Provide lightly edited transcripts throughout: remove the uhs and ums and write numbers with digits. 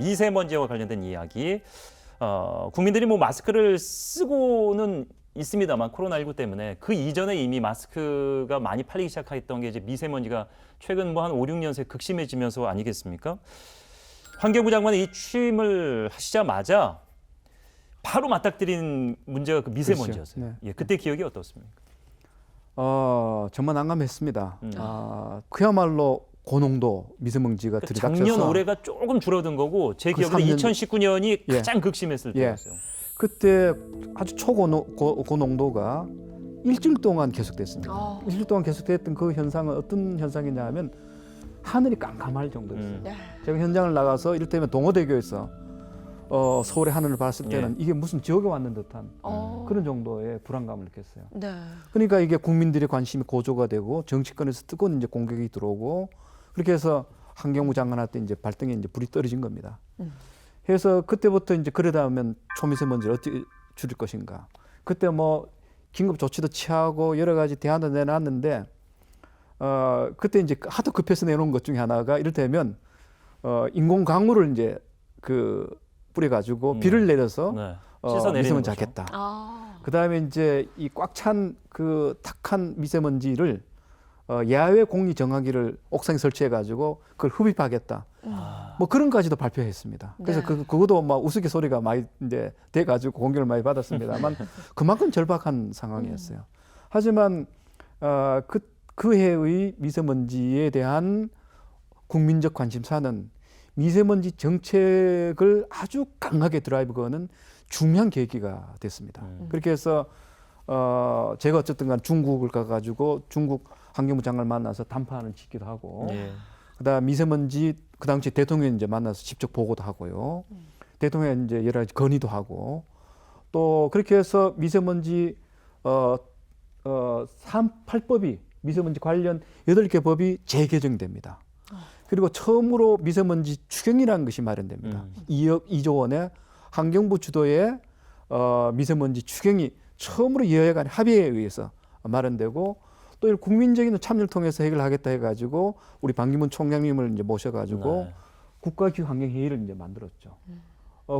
미세먼지와 관련된 이야기. 국민들이 뭐 마스크를 쓰고는 있습니다만 코로나19 때문에 그 이전에 이미 마스크가 많이 팔리기 시작했던 게 이제 미세먼지가 최근 뭐 한 5, 6년 새 극심해지면서 아니겠습니까? 환경부 장관이 이 취임을 하시자마자 바로 맞닥뜨린 문제가 그 미세먼지였어요. 그렇죠. 네. 예, 그때 기억이 어떻습니까? 정말 난감했습니다. 그야말로 고농도 미세먼지가 들이닥쳐서 작년 올해가 조금 줄어든 거고 제 그 기억으로 3년 2019년이 예. 가장 극심했을 예. 때였어요. 그때 아주 초고농도가 일주일 동안 계속됐습니다. 일주일 동안 계속됐던 그 현상은 어떤 현상이냐 하면 하늘이 깜깜할 정도였어요. 제가 현장을 나가서 이를테면 동호대교에서 서울의 하늘을 봤을 때는 이게 무슨 지옥에 왔는 듯한 그런 정도의 불안감을 느꼈어요. 네. 그러니까 이게 국민들의 관심이 고조가 되고 정치권에서 뜨거운 이제 공격이 들어오고 그렇게 해서 환경부 장관한테 이제 발등에 이제 불이 떨어진 겁니다. 그래서 그때부터 이제 그러다 보면 초미세먼지를 어떻게 줄일 것인가. 그때 뭐 긴급 조치도 취하고 여러 가지 대안도 내놨는데 그때 이제 하도 급해서 내놓은 것 중에 하나가 이를테면 인공 강물을 이제 뿌려가지고 비를 내려서 네. 씻어내리는 미세먼지 거죠. 하겠다. 그다음에 이제 이 꽉 찬 그 탁한 미세먼지를 야외 공기 정화기를 옥상에 설치해가지고 그걸 흡입하겠다. 뭐 그런까지도 발표했습니다. 그래서 네. 그것도 막 우스갯소리가 많이 이제 돼가지고 공격을 많이 받았습니다만 그만큼 절박한 상황이었어요. 하지만 그 해의 미세먼지에 대한 국민적 관심사는 미세먼지 정책을 아주 강하게 드라이브 거는 중요한 계기가 됐습니다. 그렇게 해서 제가 어쨌든 간 중국을 가가지고 중국 환경부 장관을 만나서 담판을 짓기도 하고 그다음 미세먼지 그 당시 대통령 이제 만나서 직접 보고도 하고요. 대통령 이제 여러 가지 건의도 하고 또 그렇게 해서 미세먼지 3.8법이 미세먼지 관련 8개 법이 재개정됩니다. 그리고 처음으로 미세먼지 추경이라는 것이 마련됩니다. 2조 원의 환경부 주도의 미세먼지 추경이 처음으로 여야 간 합의에 의해서 마련되고 또 이 국민적인 참여를 통해서 해결하겠다 해가지고 우리 반기문 총장님을 이제 모셔가지고 국가기후환경회의를 이제 만들었죠.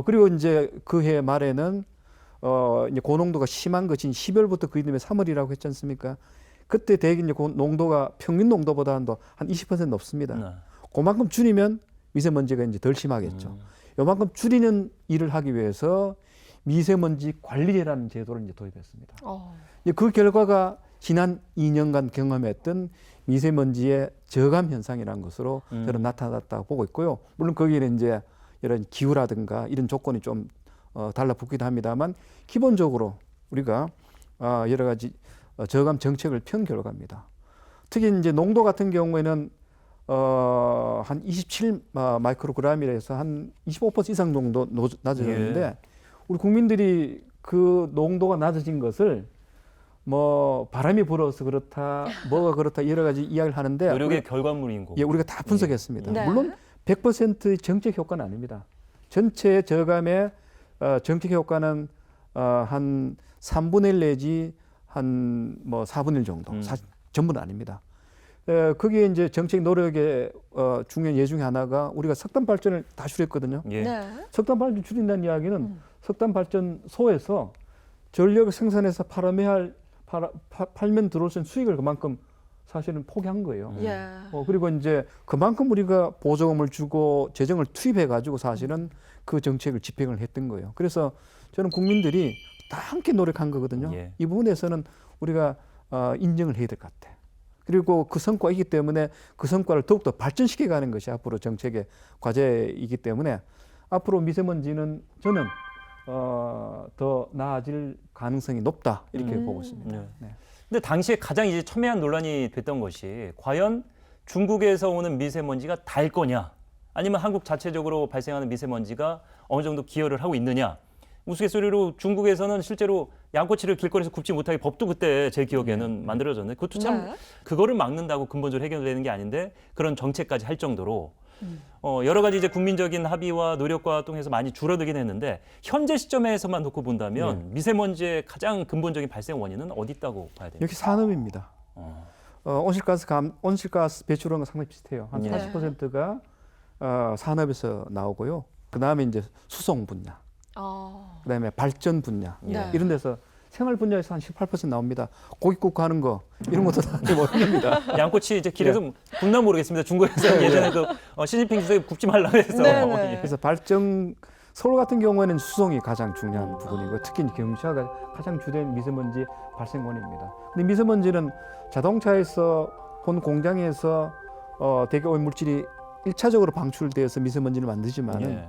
그리고 이제 그 해 말에는 이제 고농도가 심한 것인 12월부터 그 이듬해 3월이라고 했지 않습니까? 그때 대기 이제 농도가 평균 농도보다는 한 20% 높습니다. 그만큼 줄이면 미세먼지가 이제 덜 심하겠죠. 요만큼 줄이는 일을 하기 위해서 미세먼지 관리제라는 제도를 이제 도입했습니다. 이제 그 결과가 지난 2년간 경험했던 미세먼지의 저감 현상이라는 것으로 저는 나타났다고 보고 있고요. 물론 거기에는 이제 이런 기후라든가 이런 조건이 좀 달라붙기도 합니다만 기본적으로 우리가 여러 가지 저감 정책을 편 결과입니다. 특히 이제 농도 같은 경우에는 한 27 마이크로그램이라 해서 한 25% 이상 정도 낮아졌는데 우리 국민들이 그 농도가 낮아진 것을 뭐 바람이 불어서 그렇다, 뭐가 그렇다 여러 가지 이야기를 하는데 노력의 결과물인 거고. 우리가 다 분석했습니다. 네. 물론 100%의 정책 효과는 아닙니다. 전체 저감의 정책 효과는 한 3분의 1 내지 한 뭐 4분의 1 정도, 전부는 아닙니다. 거기에 이제 정책 노력의 중요한 예 중에 하나가 우리가 석탄 발전을 다 줄였거든요. 네. 석탄 발전 줄인다는 이야기는 석탄 발전소에서 전력을 생산해서 팔면 들어올 수 있는 수익을 그만큼 사실은 포기한 거예요. 그리고 이제 그만큼 우리가 보조금을 주고 재정을 투입해 가지고 사실은 그 정책을 집행을 했던 거예요. 그래서 저는 국민들이 다 함께 노력한 거거든요. 이 부분에서는 우리가 인정을 해야 될 것 같아요. 그리고 그 성과이기 때문에 그 성과를 더욱더 발전시켜 가는 것이 앞으로 정책의 과제이기 때문에 앞으로 미세먼지는 저는 더 나아질 가능성이 높다 이렇게 보고 있습니다. 근데 당시에 가장 이제 첨예한 논란이 됐던 것이 과연 중국에서 오는 미세먼지가 달 거냐 아니면 한국 자체적으로 발생하는 미세먼지가 어느 정도 기여를 하고 있느냐. 우스갯소리로 중국에서는 실제로 양꼬치를 길거리에서 굽지 못하게 법도 그때 제 기억에는 만들어졌는데 그것도 참 그거를 막는다고 근본적으로 해결되는 게 아닌데 그런 정책까지 할 정도로 여러 가지 이제 국민적인 합의와 노력과 통해서 많이 줄어들긴 했는데 현재 시점에서만 놓고 본다면 미세먼지의 가장 근본적인 발생 원인은 어디 있다고 봐야 됩니까? 여기 산업입니다. 온실가스 배출원과 상당히 비슷해요. 한 40%가 산업에서 나오고요. 그다음에 이제 수송 분야, 그다음에 발전 분야 네. 이런 데서 생활 분야에서 한 18% 나옵니다. 고깃 굽고 하는 거 이런 것도 다 모릅니다. 양꼬치 이제 길에서 굽나 모르겠습니다. 중국에서 예전에도 시진핑 주석이 굽지 말라고 해서 네네. 그래서 발전 서울 같은 경우에는 수송이 가장 중요한 부분이고 특히 경차가 가장 주된 미세먼지 발생원입니다. 근데 미세먼지는 자동차에서 본 공장에서 대기 오염 물질이 1차적으로 방출돼서 미세먼지를 만들지만은 예.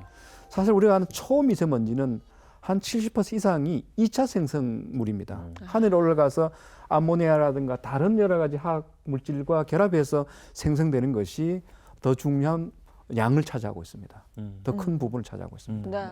사실 우리가 아는 초미세먼지는 한 70% 이상이 2차 생성물입니다. 하늘에 올라가서 암모니아라든가 다른 여러 가지 화학 물질과 결합해서 생성되는 것이 더 중요한 양을 차지하고 있습니다. 더 큰 부분을 차지하고 있습니다. 네.